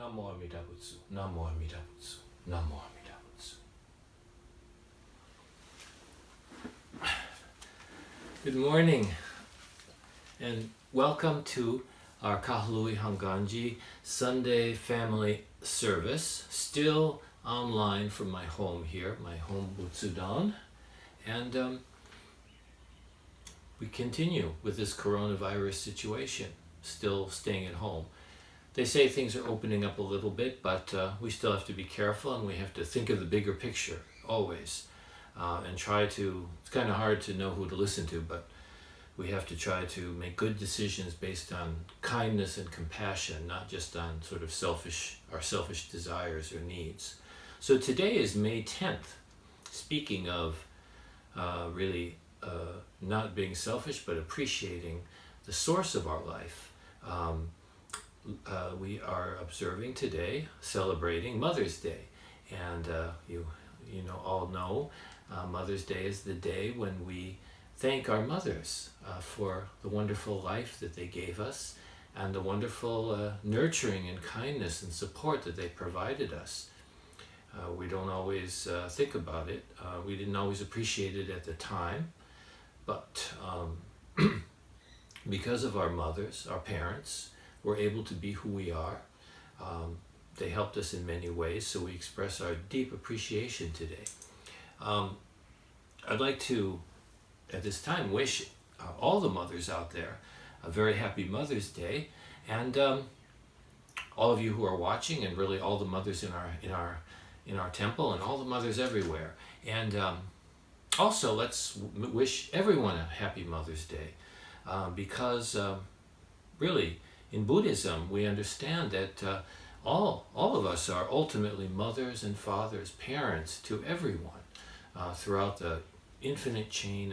Namo Amida Butsu, Namo Amida Butsu, Namo Amida Butsu. Good morning, and welcome to our Kahului Hongwanji Sunday family service, still online from my home here, my home Butsudan, and we continue with this coronavirus situation, still staying at home. They say things are opening up a little bit, but we still have to be careful, and we have to think of the bigger picture always, and try to, it's kind of hard to know who to listen to, but we have to try to make good decisions based on kindness and compassion, not just on sort of selfish desires or needs. So today is May 10th. Speaking of really not being selfish, but appreciating the source of our life. We are observing today, celebrating Mother's Day, and you all know Mother's Day is the day when we thank our mothers for the wonderful life that they gave us and the wonderful nurturing and kindness and support that they provided us. We don't always think about it. We didn't always appreciate it at the time, but because of our mothers, our parents, we're able to be who we are. They helped us in many ways, so we express our deep appreciation today. I'd like to, at this time, wish all the mothers out there a very happy Mother's Day, and all of you who are watching, and really all the mothers in our temple, and all the mothers everywhere. And also, let's wish everyone a happy Mother's Day, because really, in Buddhism, we understand that all of us are ultimately mothers and fathers, parents to everyone throughout the infinite chain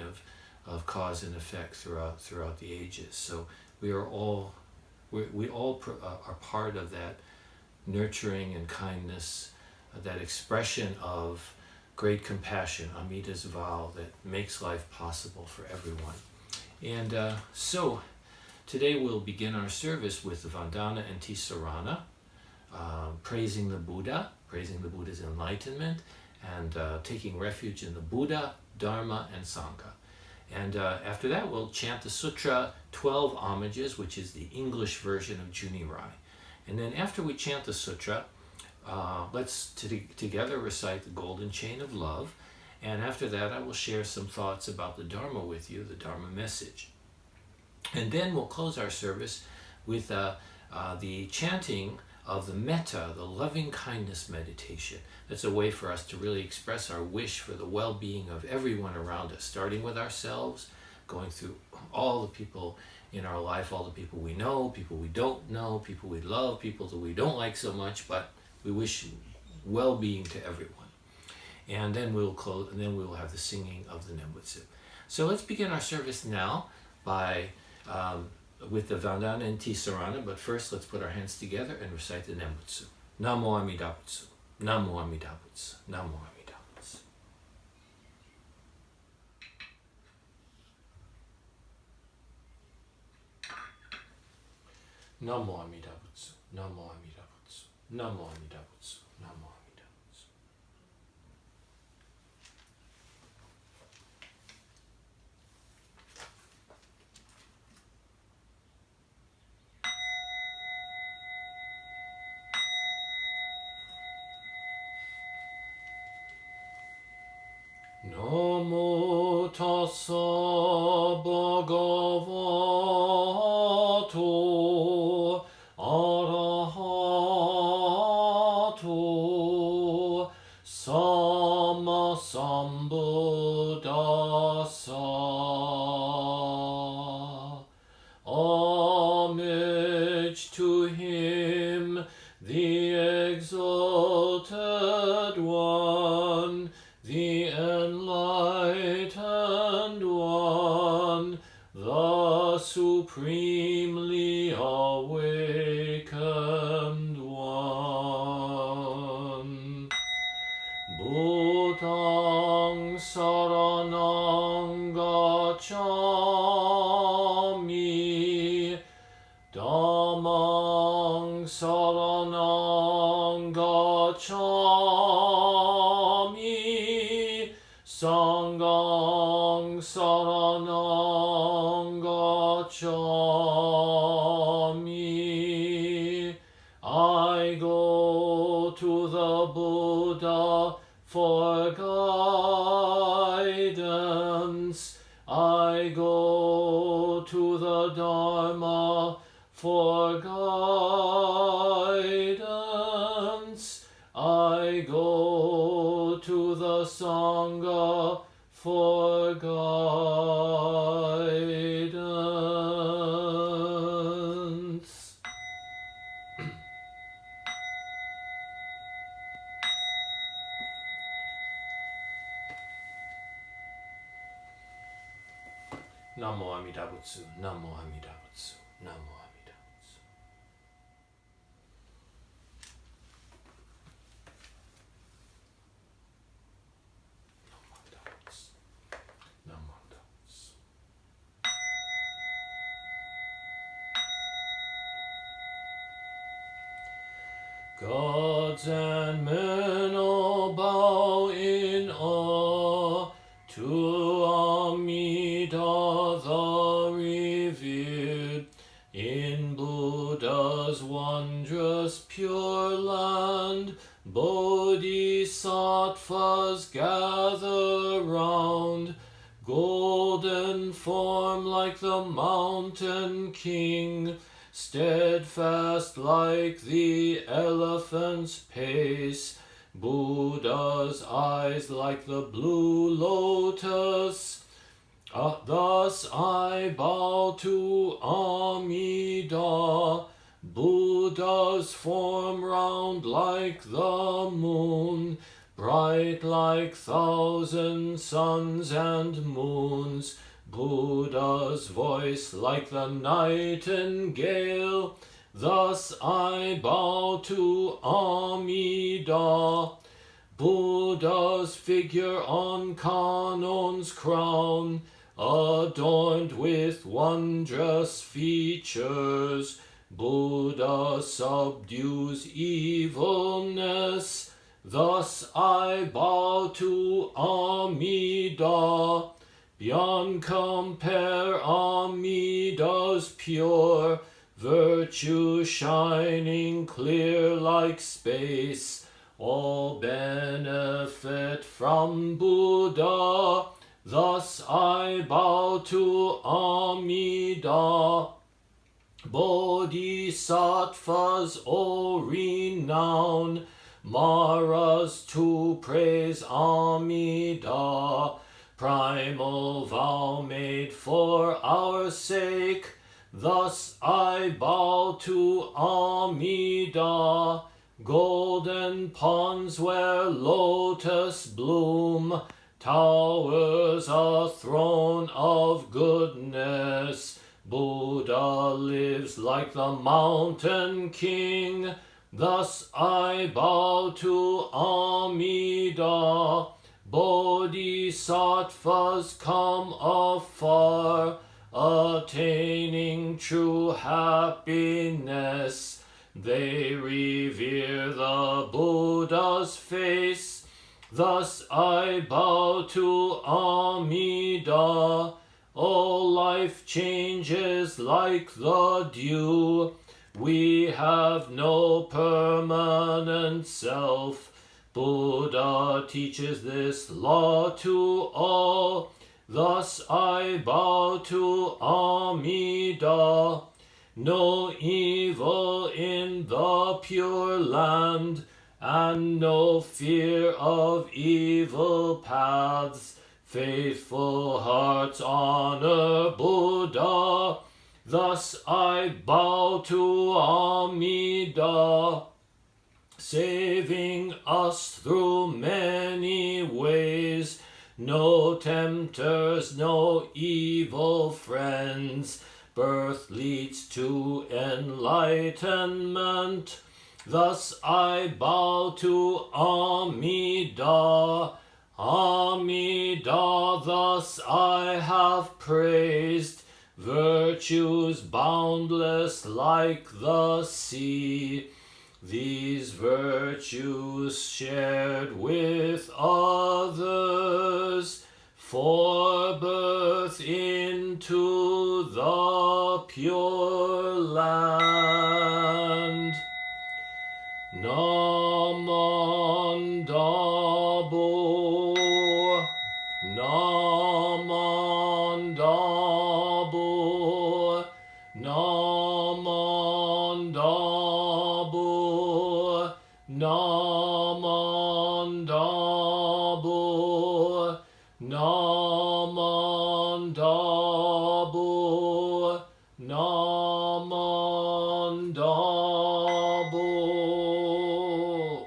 of cause and effect throughout the ages. So we all are part of that nurturing and kindness, that expression of great compassion, Amida's vow that makes life possible for everyone. And so today we'll begin our service with the Vandana and Tisarana, praising the Buddha's enlightenment, and taking refuge in the Buddha, Dharma, and Sangha. And after that we'll chant the Sutra 12 Homages, which is the English version of Junirai. And then after we chant the Sutra, let's together recite the Golden Chain of Love. And after that I will share some thoughts about the Dharma with you, the Dharma message. And then we'll close our service with the chanting of the Metta, the loving kindness meditation. That's a way for us to really express our wish for the well-being of everyone around us, starting with ourselves, going through all the people in our life, all the people we know, people we don't know, people we love, people that we don't like so much, but we wish well-being to everyone. And then we'll close, and then we will have the singing of the Nembutsu. So let's begin our service now by with the Vandana and Tisarana, but first let's put our hands together and recite the Nembutsu. Namo Amida Butsu, Namo Amida Butsu, Namo Amida Butsu. Namo Amida Butsu, Namo Amida Butsu, Namo Amida Butsu, Namo Amida Butsu. Namo tassa bhagavato arahato sammasambuddhassa. Homage to him, the exalted one, the enlightened one, the supremely awakened one. Bhutang saranang gacchami, Dhammang saranang gacchami, Sanghang saranang gacchami. I go to the Buddha for guidance. I go to the Dharma for guidance. I go to the Sangha for guidance. Namo Amida Butsu, Namo Amida Butsu, Namo Amida Butsu. Namo Amida Butsu, Namo Amida Butsu. Gods and men all bow in awe to Amida the revered, in Buddha's wondrous pure land. Bodhisattvas gather round, golden form like the mountain king, steadfast like the elephant's pace. Buddha's eyes like the blue lotus. Thus I bow to Amida. Buddha's form round like the moon, bright like thousand suns and moons. Buddha's voice like the nightingale. Thus I bow to Amida. Buddha's figure on Kanon's crown, adorned with wondrous features. Buddha subdues evilness. Thus I bow to Amida. Beyond compare, Amida's pure virtue shining clear like space. All benefit from Buddha. Thus I bow to Amida. Bodhisattvas, O renown, Maras to praise Amida. Primal vow made for our sake. Thus I bow to Amida. Golden ponds where lotus bloom, towers a throne of goodness. Buddha lives like the mountain king. Thus I bow to Amida. Bodhisattvas come afar, attaining true happiness. They revere the Buddha's face. Thus I bow to Amida. All life changes like the dew. We have no permanent self. Buddha teaches this law to all. Thus I bow to Amida. No evil in the pure land, and no fear of evil paths. Faithful hearts honor Buddha. Thus I bow to Amida. Saving us through many ways, no tempters, no evil friends. Birth leads to enlightenment. Thus I bow to Amida. Amida, thus I have praised virtues boundless like the sea. these virtues shared with others, for birth into the Pure Land. Namandabo, Namandabo, Namandabo, Namandabo, Namandabo, Namandabo.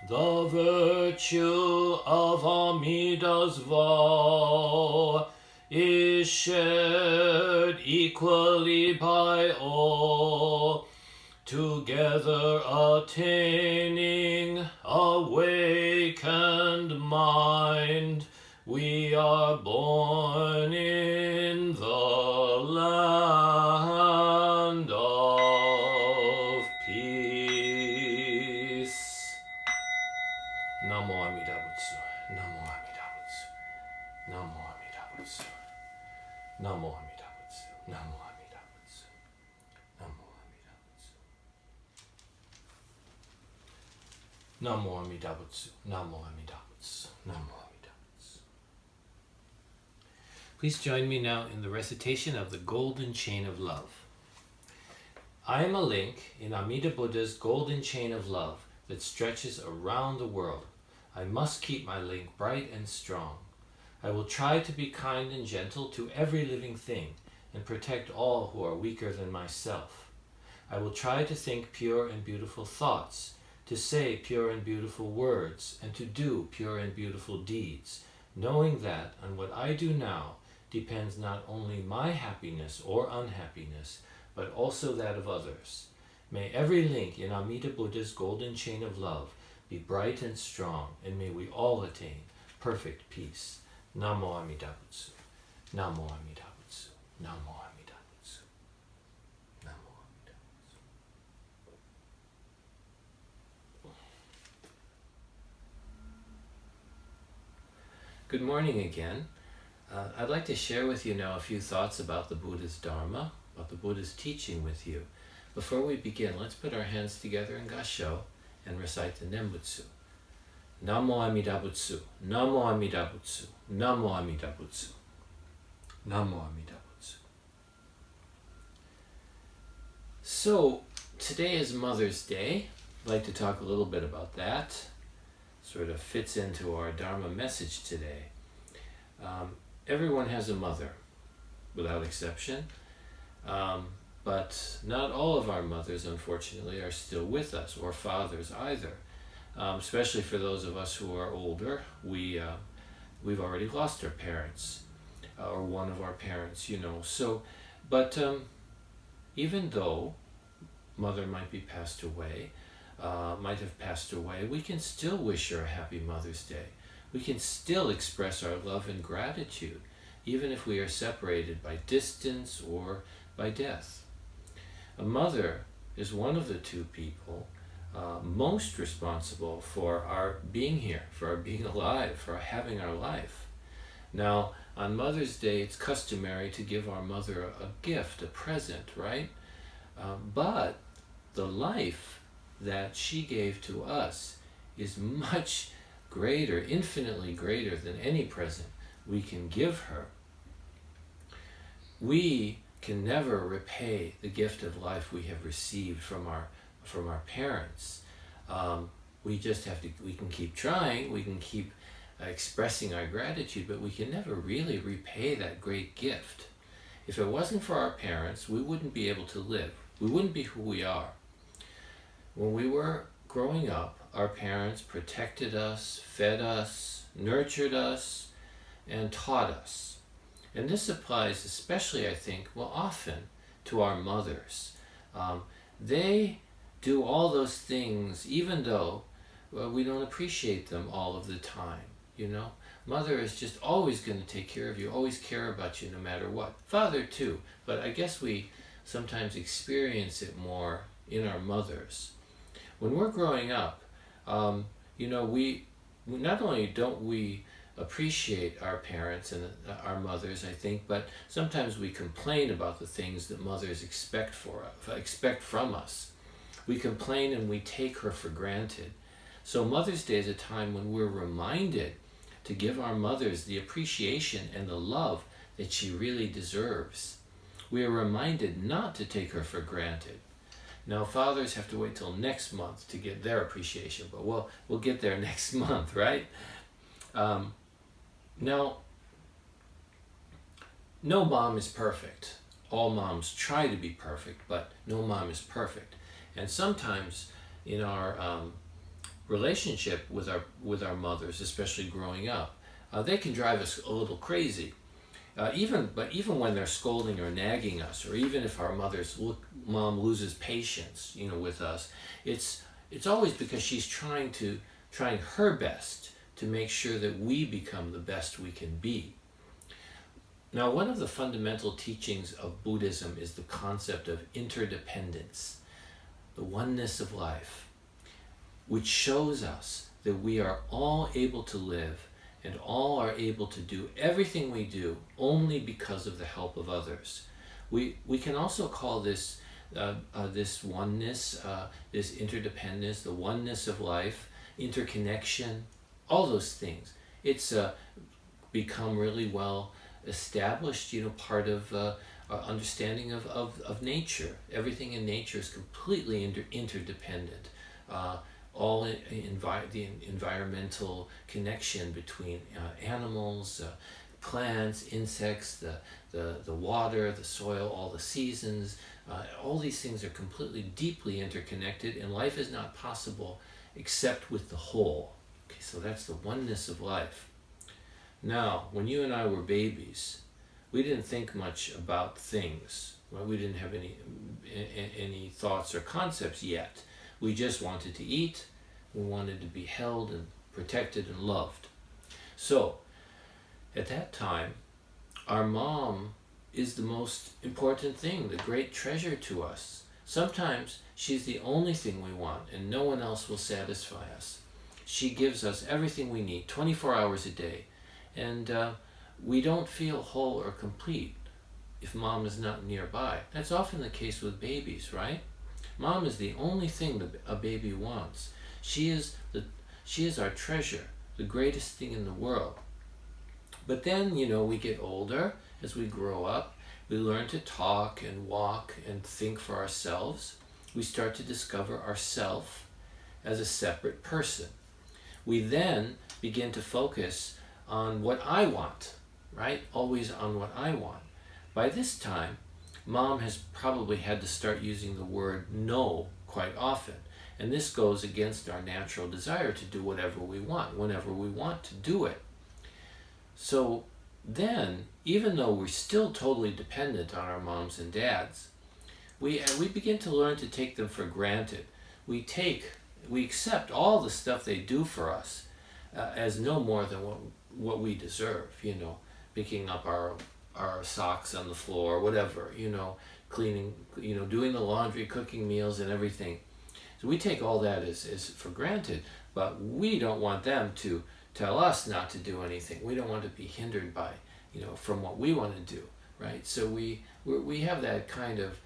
The virtue of Amida's vow is shared equally by all, together attaining awakened mind. We are born in the land of peace. Namo Amida Butsu, Namo Amida Butsu, Namo Amida Butsu, Namo Amida Butsu, Namo Amida Butsu, Namo Amida Butsu. Namo Amida Butsu, Namo Amida Butsu, Namo Amida Butsu. Please join me now in the recitation of the Golden Chain of Love. I am a link in Amida Buddha's golden chain of love that stretches around the world. I must keep my link bright and strong. I will try to be kind and gentle to every living thing and protect all who are weaker than myself. I will try to think pure and beautiful thoughts, to say pure and beautiful words, and to do pure and beautiful deeds, knowing that on what I do now depends not only my happiness or unhappiness, but also that of others. May every link in Amida Buddha's golden chain of love be bright and strong, and may we all attain perfect peace. Namo Amida Butsu, Namo Amida Butsu, Namo Amida Butsu, Namo Amida Butsu. Good morning again. I'd like to share with you now a few thoughts about the Buddha's Dharma, about the Buddha's teaching with you. Before we begin, let's put our hands together in Gassho and recite the Nembutsu. Namo Amida Butsu, Namo Amida Butsu, Namo Amida Butsu, Namo Amida Butsu. So, today is Mother's Day. I'd like to talk a little bit about that. Sort of fits into our Dharma message today. Everyone has a mother, without exception. But not all of our mothers, unfortunately, are still with us, or fathers either. Especially for those of us who are older, we've already lost our parents, or one of our parents, you know. So, but even though mother might be passed away, might have passed away, we can still wish her a happy Mother's Day. We can still express our love and gratitude, even if we are separated by distance or by death. A mother is one of the two people most responsible for our being here, for our being alive, for having our life. Now, on Mother's Day, it's customary to give our mother a gift, a present, right? But the life that she gave to us is much greater, infinitely greater than any present we can give her. We can never repay the gift of life we have received from our parents. We just have to, we can keep trying, we can keep expressing our gratitude, but we can never really repay that great gift. If it wasn't for our parents, we wouldn't be able to live. We wouldn't be who we are. When we were growing up, our parents protected us, fed us, nurtured us, and taught us. And this applies especially, I think, well, often to our mothers. They do all those things even though we don't appreciate them all of the time, you know. Mother is just always going to take care of you, always care about you no matter what. Father too, but I guess we sometimes experience it more in our mothers. When we're growing up, we not only don't we appreciate our parents and our mothers, I think, but sometimes we complain about the things that mothers expect from us. We complain and we take her for granted. So Mother's Day is a time when we're reminded to give our mothers the appreciation and the love that she really deserves. We are reminded not to take her for granted. Now, fathers have to wait till next month to get their appreciation, but we'll get there next month, right? Now, no mom is perfect. All moms try to be perfect, but no mom is perfect. And sometimes in our relationship with our mothers, especially growing up, they can drive us a little crazy. Even when they're scolding or nagging us, or even if our mom loses patience, with us, it's always because she's trying her best to make sure that we become the best we can be. Now, one of the fundamental teachings of Buddhism is the concept of interdependence, the oneness of life, which shows us that we are all able to live and all are able to do everything we do only because of the help of others. We can also call this this oneness, this interdependence, the oneness of life, interconnection, all those things. It's become really well established, part of our understanding of nature. Everything in nature is completely interdependent. All the environmental connection between animals, plants, insects, the water, the soil, all the seasons, all these things are completely deeply interconnected, and life is not possible except with the whole. Okay, so that's the oneness of life. Now, when you and I were babies, we didn't think much about things. Well, we didn't have any thoughts or concepts yet. We just wanted to eat, we wanted to be held and protected and loved. So, at that time, our mom is the most important thing, the great treasure to us. Sometimes she's the only thing we want and no one else will satisfy us. She gives us everything we need 24 hours a day, and we don't feel whole or complete if mom is not nearby. That's often the case with babies, right? Mom is the only thing that a baby wants. She is our treasure, the greatest thing in the world. But then, we get older. As we grow up, we learn to talk and walk and think for ourselves. We start to discover ourself as a separate person. We then begin to focus on what I want, right? Always on what I want. By this time, Mom has probably had to start using the word no quite often. And this goes against our natural desire to do whatever we want, whenever we want to do it. So then, even though we're still totally dependent on our moms and dads, we begin to learn to take them for granted. We accept all the stuff they do for us as no more than what we deserve, picking up our socks on the floor, whatever, cleaning, doing the laundry, cooking meals and everything. So we take all that as for granted, but we don't want them to tell us not to do anything. We don't want to be hindered by, from what we want to do, right? So we have that kind of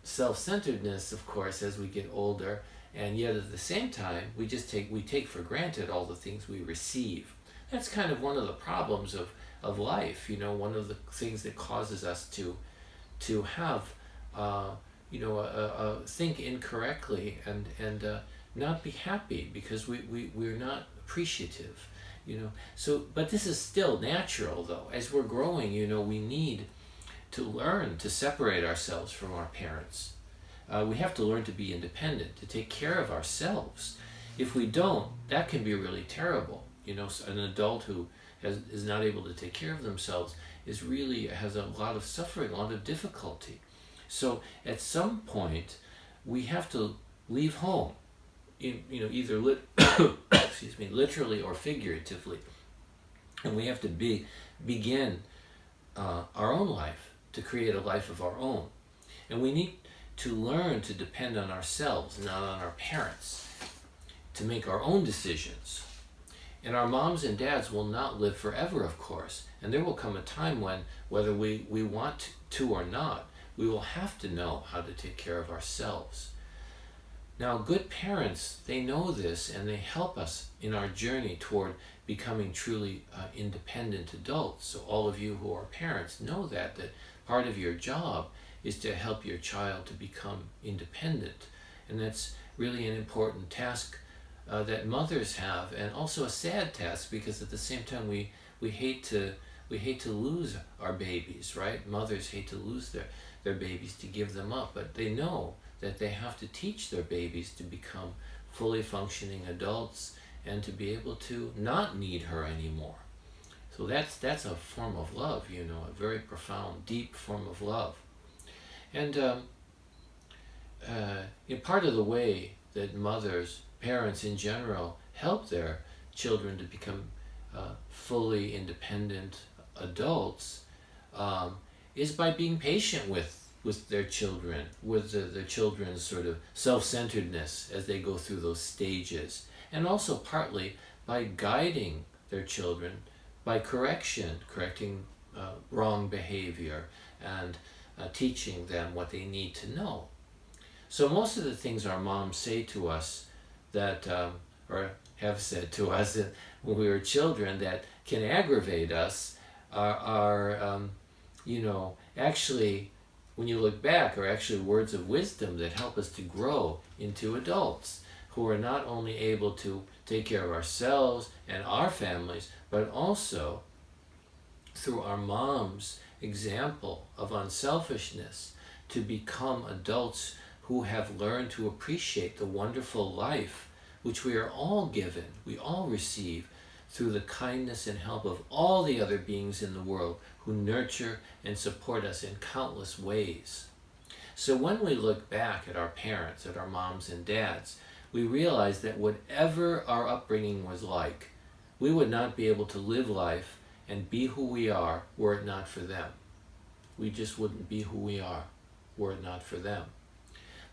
self-centeredness, of course, as we get older, and yet at the same time, we take for granted all the things we receive. That's kind of one of the problems of life, one of the things that causes us to have, think incorrectly and not be happy because we're not appreciative, So, but this is still natural, though. As we're growing, we need to learn to separate ourselves from our parents. We have to learn to be independent, to take care of ourselves. If we don't, that can be really terrible. An adult who is not able to take care of themselves has a lot of suffering, a lot of difficulty. So at some point, we have to leave home, either literally or figuratively, and we have to begin our own life, to create a life of our own. And we need to learn to depend on ourselves, not on our parents, to make our own decisions. And our moms and dads will not live forever, of course. And there will come a time when, whether we want to or not, we will have to know how to take care of ourselves. Now, good parents, they know this, and they help us in our journey toward becoming truly independent adults. So all of you who are parents know that part of your job is to help your child to become independent. And that's really an important task that mothers have, and also a sad task, because at the same time we hate to lose our babies, right? Mothers hate to lose their babies, to give them up, but they know that they have to teach their babies to become fully functioning adults and to be able to not need her anymore. So that's a form of love, a very profound, deep form of love. And part of the way that mothers, parents in general, help their children to become fully independent adults is by being patient with their children, with the children's sort of self-centeredness as they go through those stages, and also partly by guiding their children by correcting wrong behavior, and teaching them what they need to know. So most of the things our moms say to us that, or have said to us when we were children, that can aggravate us are actually, when you look back, are actually words of wisdom that help us to grow into adults who are not only able to take care of ourselves and our families, but also through our mom's example of unselfishness to become adults who have learned to appreciate the wonderful life which we are all given, we all receive through the kindness and help of all the other beings in the world who nurture and support us in countless ways. So when we look back at our parents, at our moms and dads, we realize that whatever our upbringing was like, we would not be able to live life and be who we are were it not for them. We just wouldn't be who we are were it not for them.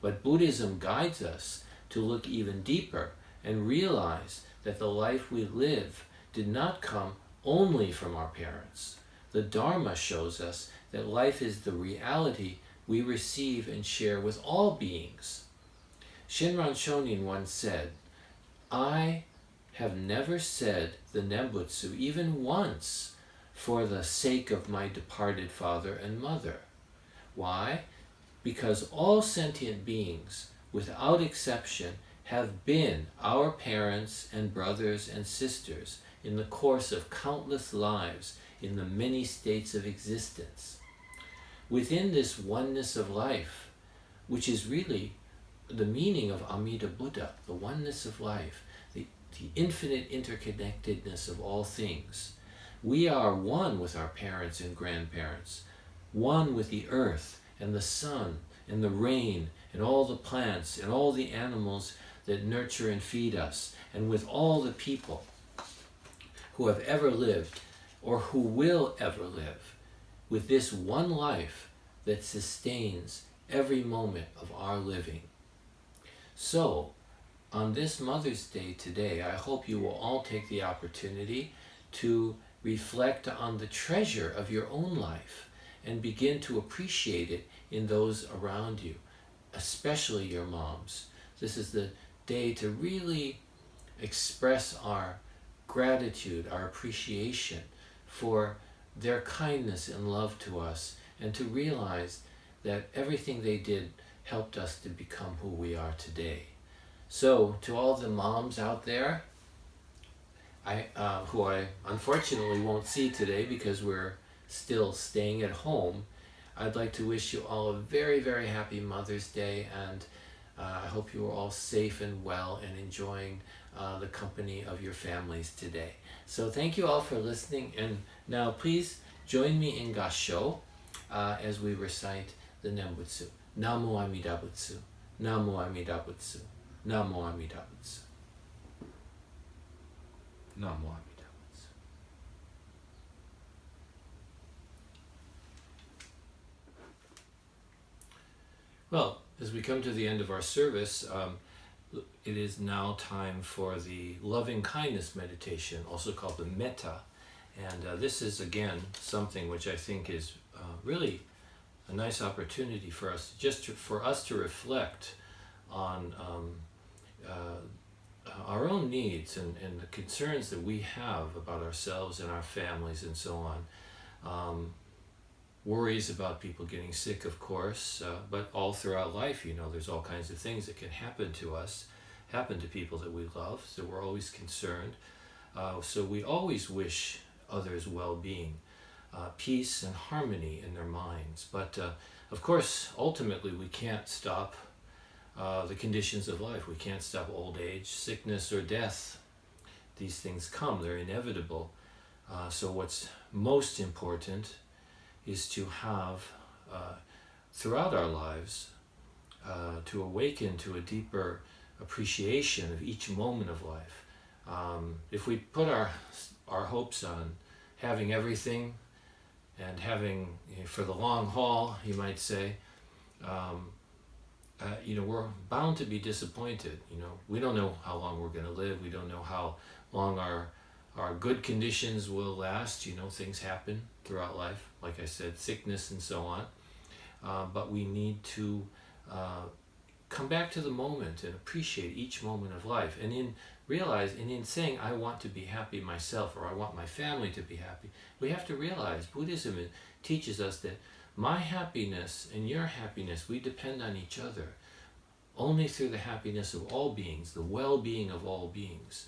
But Buddhism guides us to look even deeper and realize that the life we live did not come only from our parents. The Dharma shows us that life is the reality we receive and share with all beings. Shinran Shonin once said, "I have never said the Nembutsu even once for the sake of my departed father and mother." Why? Because all sentient beings, without exception, have been our parents and brothers and sisters in the course of countless lives in the many states of existence. Within this oneness of life, which is really the meaning of Amida Buddha, the oneness of life, the infinite interconnectedness of all things, we are one with our parents and grandparents, one with the earth and the sun and the rain and all the plants and all the animals that nurture and feed us, and with all the people who have ever lived or who will ever live, with this one life that sustains every moment of our living. So, on this Mother's Day today, I hope you will all take the opportunity to reflect on the treasure of your own life and begin to appreciate it in those around you, especially your moms. This is the day to really express our gratitude, our appreciation for their kindness and love to us, and to realize that everything they did helped us to become who we are today. So, to all the moms out there, who I unfortunately won't see today because we're still staying at home, I'd like to wish you all a very, very happy Mother's Day, and I hope you are all safe and well and enjoying the company of your families today. So thank you all for listening, and now please join me in Gassho as we recite the Nembutsu. Namo Amida Butsu, Namo Amida Butsu, Namo Amida Butsu, Namo Amida Butsu. Well, As we come to the end of our service, it is now time for the loving kindness meditation, also called the Metta. And this is, again, something which I think is really a nice opportunity for us, for us to reflect on our own needs and the concerns that we have about ourselves and our families and so on. Worries about people getting sick, of course, but all throughout life, there's all kinds of things that can happen to us, happen to people that we love, so we're always concerned. So we always wish others well-being, peace and harmony in their minds. But of course, ultimately, we can't stop the conditions of life. We can't stop old age, sickness, or death. These things come, they're inevitable. So what's most important is to have, throughout our lives, to awaken to a deeper appreciation of each moment of life. If we put our hopes on having everything and having, for the long haul, you might say, we're bound to be disappointed. We don't know how long we're going to live. We don't know how long our good conditions will last. Things happen throughout life, like I said, sickness and so on. But we need to come back to the moment and appreciate each moment of life. And in saying, I want to be happy myself, or I want my family to be happy, we have to realize Buddhism teaches us that my happiness and your happiness, we depend on each other. Only through the happiness of all beings, the well-being of all beings,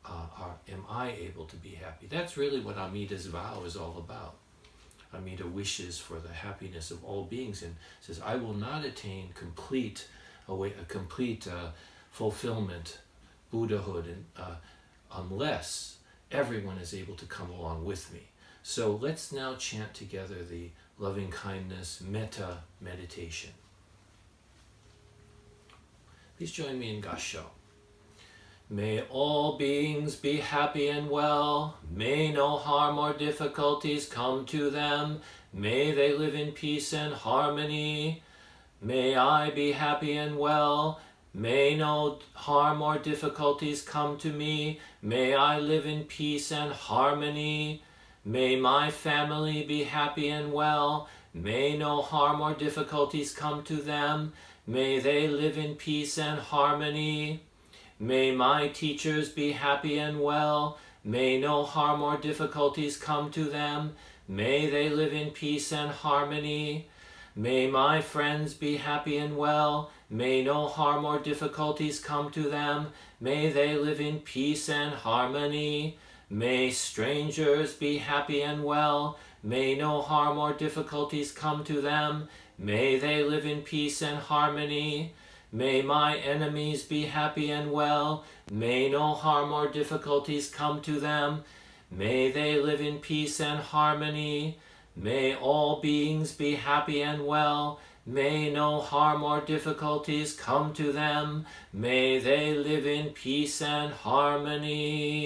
am I able to be happy. That's really what Amida's vow is all about. Amida wishes for the happiness of all beings and says, I will not attain complete fulfillment, Buddhahood, unless everyone is able to come along with me. So let's now chant together the loving kindness Metta meditation. Please join me in Gasho. May all beings be happy and well. May no harm or difficulties come to them. May they live in peace and harmony. May I be happy and well. May no harm or difficulties come to me. May I live in peace and harmony. May my family be happy and well. May no harm or difficulties come to them. May they live in peace and harmony. May my teachers be happy and well. May no harm or difficulties come to them. May they live in peace and harmony. May my friends be happy and well. May no harm or difficulties come to them. May they live in peace and harmony. May strangers be happy and well. May no harm or difficulties come to them. May they live in peace and harmony. May my enemies be happy and well. May no harm or difficulties come to them. May they live in peace and harmony. May all beings be happy and well. May no harm or difficulties come to them. May they live in peace and harmony.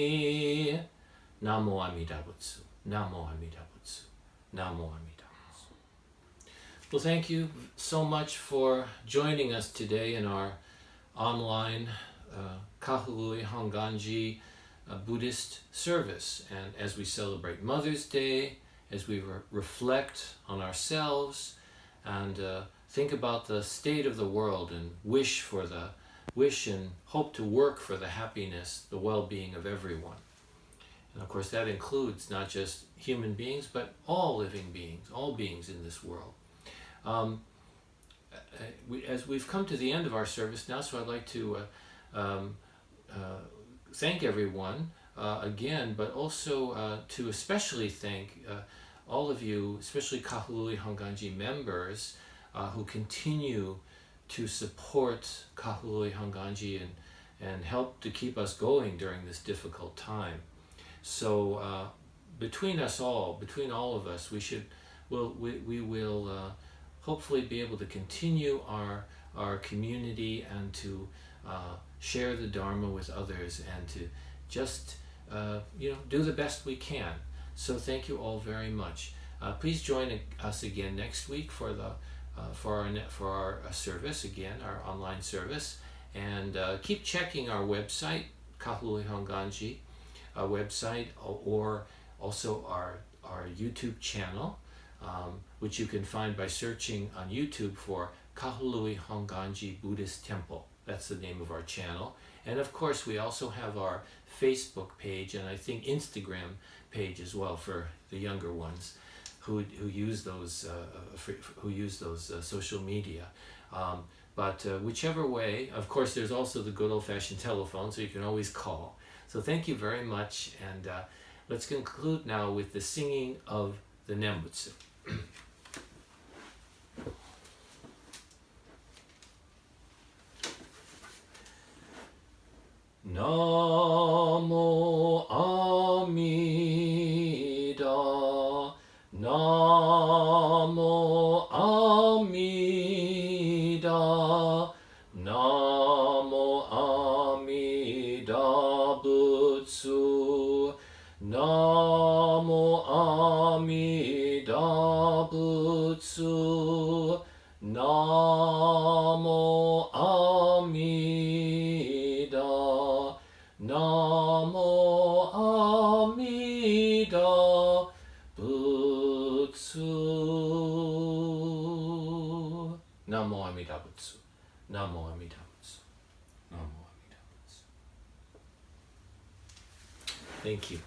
Namo Amida Butsu. Namo Amida Butsu. Namo Amida. Well, thank you so much for joining us today in our online Kahului Hongwanji Buddhist service. And as we celebrate Mother's Day, as we reflect on ourselves and think about the state of the world and wish and hope to work for the happiness, the well-being of everyone. And of course that includes not just human beings, but all living beings, all beings in this world. As we've come to the end of our service now, so I'd like to thank everyone again, but also to especially thank all of you, especially Kahului Hongwanji members who continue to support Kahului Hongwanji and help to keep us going during this difficult time. So between us all, between all of us, we will hopefully be able to continue our community and to share the Dharma with others and to just do the best we can. So thank you all very much. Please join us again next week for the for our service, again, our online service. And keep checking our website, Kahului Hongwanji website, or also our YouTube channel, which you can find by searching on YouTube for Kahului Hongwanji Buddhist Temple. That's the name of our channel. And of course, we also have our Facebook page and I think Instagram page as well for the younger ones who use those social media. But whichever way, of course, there's also the good old-fashioned telephone, so you can always call. So thank you very much, and let's conclude now with the singing of the Nembutsu. Namo Amida, Namo Amida, Namo Amida Butsu, Namo Amida Butsu, Namo Amida, Namo Amida Butsu, Namo Amida Butsu, Namo Amida Butsu, Namo Amida Butsu. Thank you.